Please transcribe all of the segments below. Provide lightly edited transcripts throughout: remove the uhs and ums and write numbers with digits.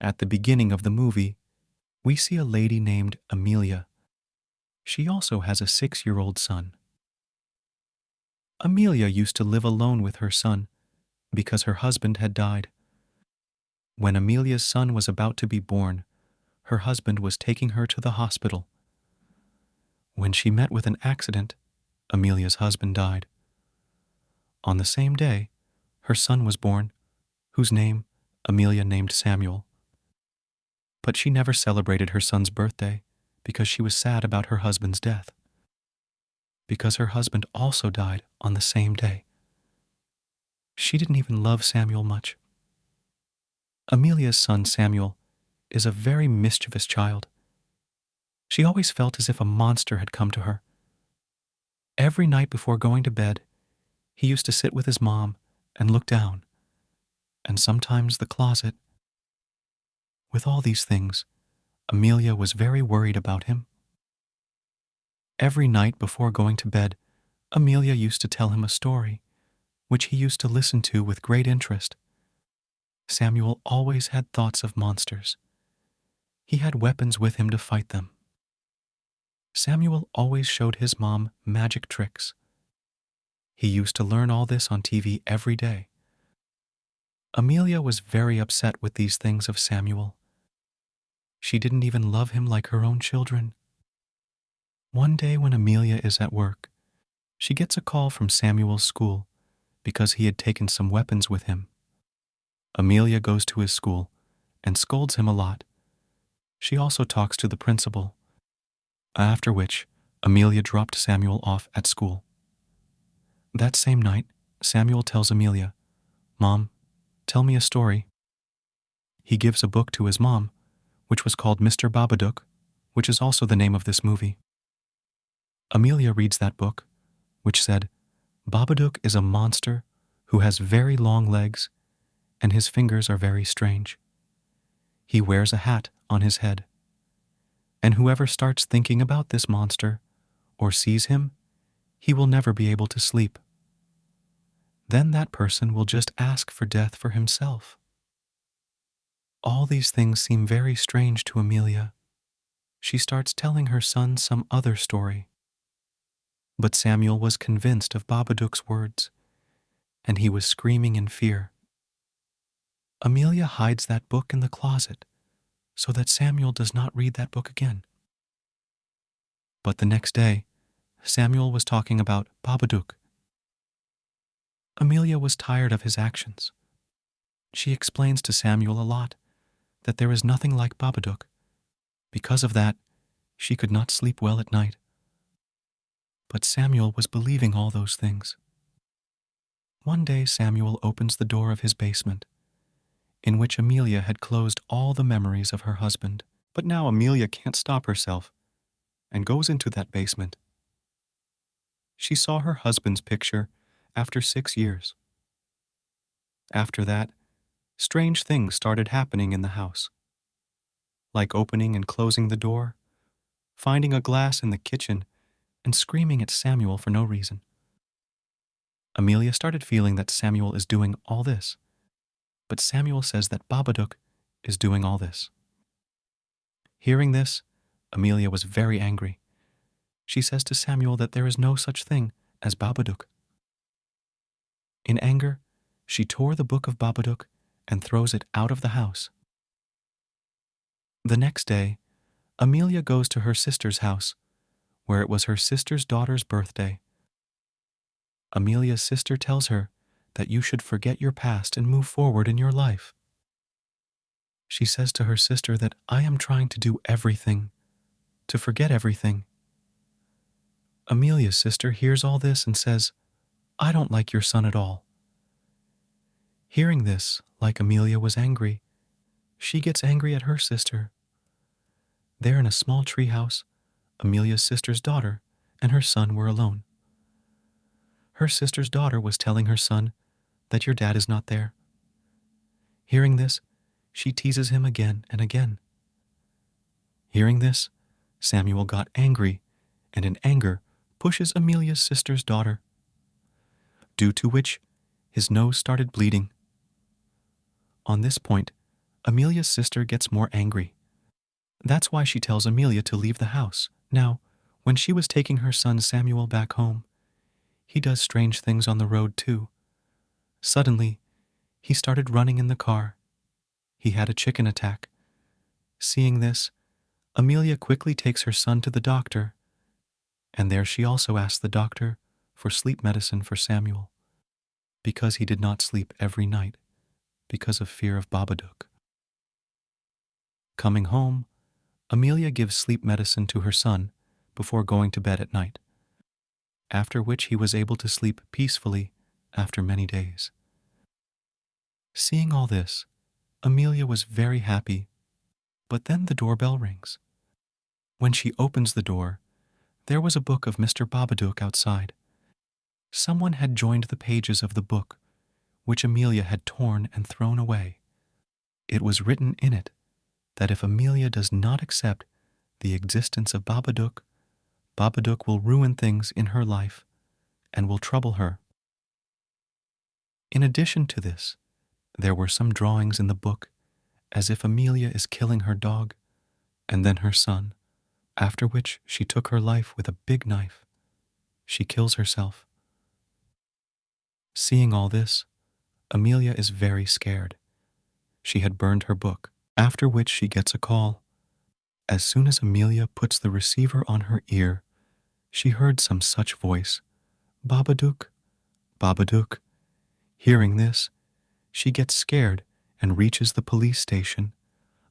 At the beginning of the movie, we see a lady named Amelia. She also has a 6-year-old son. Amelia used to live alone with her son because her husband had died. When Amelia's son was about to be born, her husband was taking her to the hospital. When she met with an accident, Amelia's husband died. On the same day, her son was born, whose name Amelia named Samuel. But she never celebrated her son's birthday because she was sad about her husband's death, because her husband also died on the same day. She didn't even love Samuel much. Amelia's son Samuel is a very mischievous child. She always felt as if a monster had come to her. Every night before going to bed, he used to sit with his mom and look down, and sometimes the closet. With all these things, Amelia was very worried about him. Every night before going to bed, Amelia used to tell him a story, which he used to listen to with great interest. Samuel always had thoughts of monsters. He had weapons with him to fight them. Samuel always showed his mom magic tricks. He used to learn all this on TV every day. Amelia was very upset with these things of Samuel. She didn't even love him like her own children. One day when Amelia is at work, she gets a call from Samuel's school because he had taken some weapons with him. Amelia goes to his school and scolds him a lot. She also talks to the principal, after which Amelia dropped Samuel off at school. That same night, Samuel tells Amelia, "Mom, tell me a story." He gives a book to his mom, which was called Mr. Babadook, which is also the name of this movie. Amelia reads that book, which said, "Babadook is a monster who has very long legs, and his fingers are very strange. He wears a hat on his head. And whoever starts thinking about this monster or sees him, he will never be able to sleep. Then that person will just ask for death for himself." All these things seem very strange to Amelia. She starts telling her son some other story. But Samuel was convinced of Babadook's words, and he was screaming in fear. Amelia hides that book in the closet so that Samuel does not read that book again. But the next day, Samuel was talking about Babadook. Amelia was tired of his actions. She explains to Samuel a lot that there is nothing like Babadook. Because of that, she could not sleep well at night. But Samuel was believing all those things. One day Samuel opens the door of his basement, in which Amelia had closed all the memories of her husband. But now Amelia can't stop herself and goes into that basement. She saw her husband's picture after 6 years. After that, strange things started happening in the house, like opening and closing the door, finding a glass in the kitchen, and screaming at Samuel for no reason. Amelia started feeling that Samuel is doing all this, but Samuel says that Babadook is doing all this. Hearing this, Amelia was very angry. She says to Samuel that there is no such thing as Babadook. In anger, she tore the book of Babadook and throws it out of the house. The next day, Amelia goes to her sister's house, where it was her sister's daughter's birthday. Amelia's sister tells her that you should forget your past and move forward in your life. She says to her sister that I am trying to do everything, to forget everything. Amelia's sister hears all this and says, I don't like your son at all. Hearing this, like Amelia was angry, she gets angry at her sister. There in a small treehouse, Amelia's sister's daughter and her son were alone. Her sister's daughter was telling her son that your dad is not there. Hearing this, she teases him again and again. Hearing this, Samuel got angry and in anger pushes Amelia's sister's daughter, due to which his nose started bleeding. On this point, Amelia's sister gets more angry. That's why she tells Amelia to leave the house. Now, when she was taking her son Samuel back home, he does strange things on the road too. Suddenly, he started running in the car. He had a chicken attack. Seeing this, Amelia quickly takes her son to the doctor, and there she also asks the doctor for sleep medicine for Samuel, because he did not sleep every night because of fear of Babadook. Coming home, Amelia gives sleep medicine to her son before going to bed at night, after which he was able to sleep peacefully after many days. Seeing all this, Amelia was very happy, but then the doorbell rings. When she opens the door, there was a book of Mr. Babadook outside. Someone had joined the pages of the book, which Amelia had torn and thrown away. It was written in it that if Amelia does not accept the existence of Babadook, Babadook will ruin things in her life and will trouble her. In addition to this, there were some drawings in the book as if Amelia is killing her dog and then her son, after which she took her life with a big knife. She kills herself. Seeing all this, Amelia is very scared. She had burned her book, after which she gets a call. As soon as Amelia puts the receiver on her ear, she heard some such voice, "Babadook, Babadook." Hearing this, she gets scared and reaches the police station.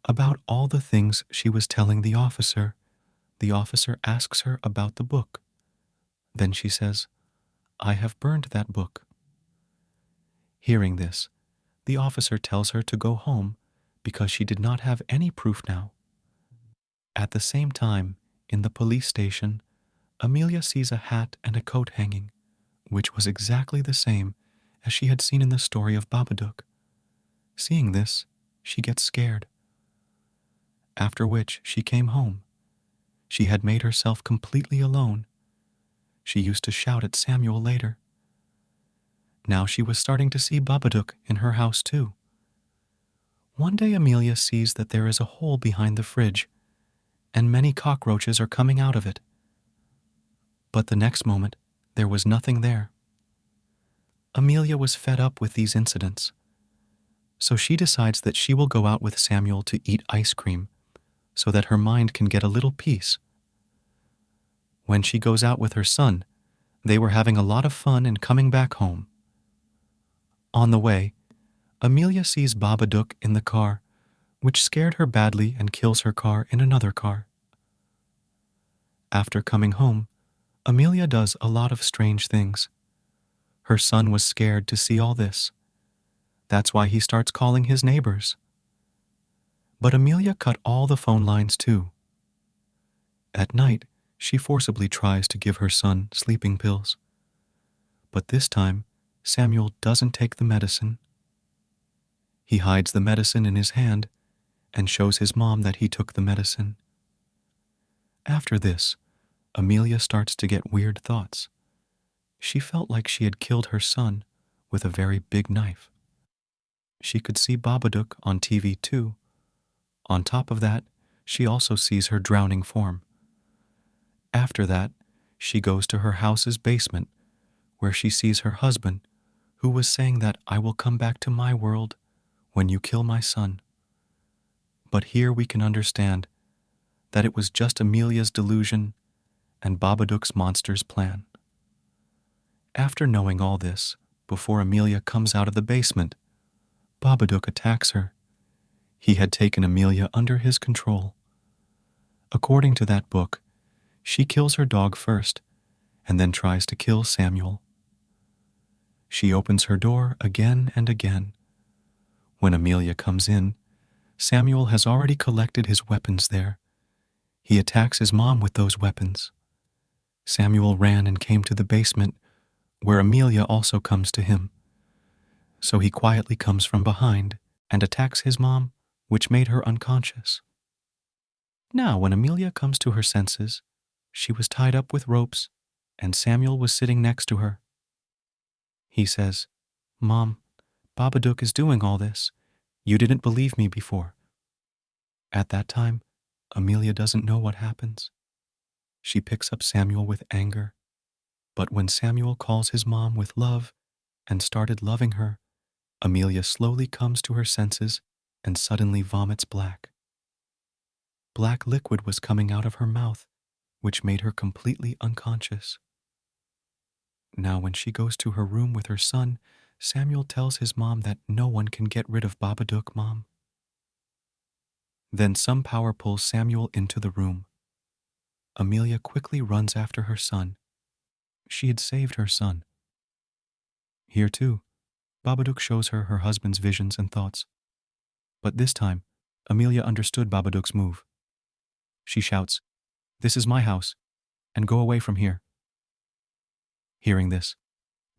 About all the things she was telling the officer asks her about the book. Then she says, "I have burned that book." Hearing this, the officer tells her to go home because she did not have any proof now. At the same time, in the police station, Amelia sees a hat and a coat hanging, which was exactly the same as she had seen in the story of Babadook. Seeing this, she gets scared. After which she came home. She had made herself completely alone. She used to shout at Samuel later. Now she was starting to see Babadook in her house too. One day Amelia sees that there is a hole behind the fridge, and many cockroaches are coming out of it. But the next moment, there was nothing there. Amelia was fed up with these incidents, so she decides that she will go out with Samuel to eat ice cream so that her mind can get a little peace. When she goes out with her son, they were having a lot of fun and coming back home. On the way, Amelia sees Babadook in the car, which scared her badly and kills her car in another car. After coming home, Amelia does a lot of strange things. Her son was scared to see all this. That's why he starts calling his neighbors. But Amelia cut all the phone lines too. At night, she forcibly tries to give her son sleeping pills. But this time, Samuel doesn't take the medicine. He hides the medicine in his hand and shows his mom that he took the medicine. After this, Amelia starts to get weird thoughts. She felt like she had killed her son with a very big knife. She could see Babadook on TV too. On top of that, she also sees her drowning form. After that, she goes to her house's basement, where she sees her husband, who was saying that I will come back to my world when you kill my son. But here we can understand that it was just Amelia's delusion and Babadook's monster's plan. After knowing all this, before Amelia comes out of the basement, Babadook attacks her. He had taken Amelia under his control. According to that book, she kills her dog first and then tries to kill Samuel. She opens her door again and again. When Amelia comes in, Samuel has already collected his weapons there. He attacks his mom with those weapons. Samuel ran and came to the basement, where Amelia also comes to him. So he quietly comes from behind and attacks his mom, which made her unconscious. Now, when Amelia comes to her senses, she was tied up with ropes, and Samuel was sitting next to her. He says, "Mom, Babadook is doing all this. You didn't believe me before. At that time, Amelia doesn't know what happens. She picks up Samuel with anger, but when Samuel calls his mom with love and started loving her, Amelia slowly comes to her senses and suddenly vomits black. Black liquid was coming out of her mouth, which made her completely unconscious. Now, when she goes to her room with her son, Samuel tells his mom that no one can get rid of Babadook, Mom. Then some power pulls Samuel into the room. Amelia quickly runs after her son. She had saved her son. Here, too, Babadook shows her her husband's visions and thoughts. But this time, Amelia understood Babadook's move. She shouts, "This is my house, and go away from here." Hearing this,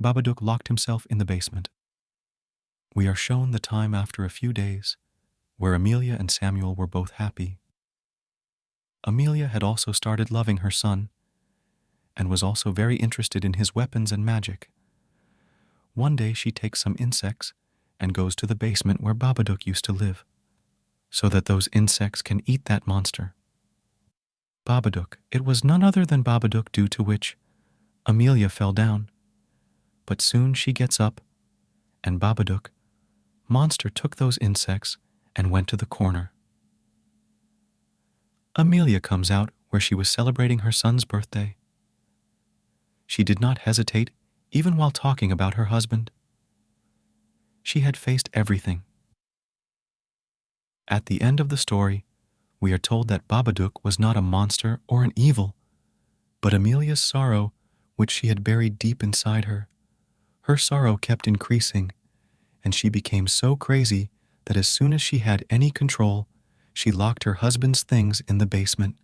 Babadook locked himself in the basement. We are shown the time after a few days, where Amelia and Samuel were both happy. Amelia had also started loving her son, and was also very interested in his weapons and magic. One day she takes some insects and goes to the basement where Babadook used to live, so that those insects can eat that monster. Babadook, it was none other than Babadook, due to which Amelia fell down. But soon she gets up, and Babadook, monster, took those insects and went to the corner. Amelia comes out where she was celebrating her son's birthday. She did not hesitate even while talking about her husband. She had faced everything. At the end of the story, we are told that Babadook was not a monster or an evil, but Amelia's sorrow, which she had buried deep inside her. Her sorrow kept increasing, and she became so crazy that as soon as she had any control, she locked her husband's things in the basement.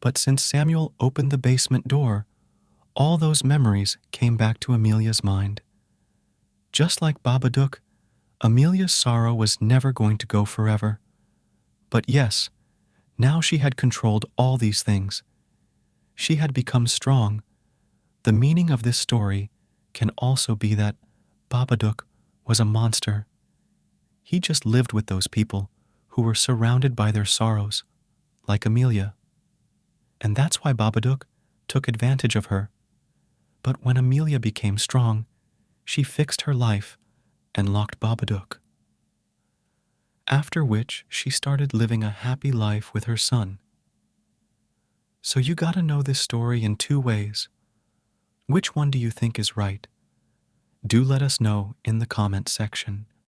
But since Samuel opened the basement door, all those memories came back to Amelia's mind. Just like Babadook, Amelia's sorrow was never going to go forever. But yes, now she had controlled all these things. She had become strong. The meaning of this story can also be that Babadook was a monster. He just lived with those people who were surrounded by their sorrows, like Amelia. And that's why Babadook took advantage of her. But when Amelia became strong, she fixed her life and locked Babadook. After which she started living a happy life with her son. So you gotta know this story in two ways. Which one do you think is right? Do let us know in the comment section.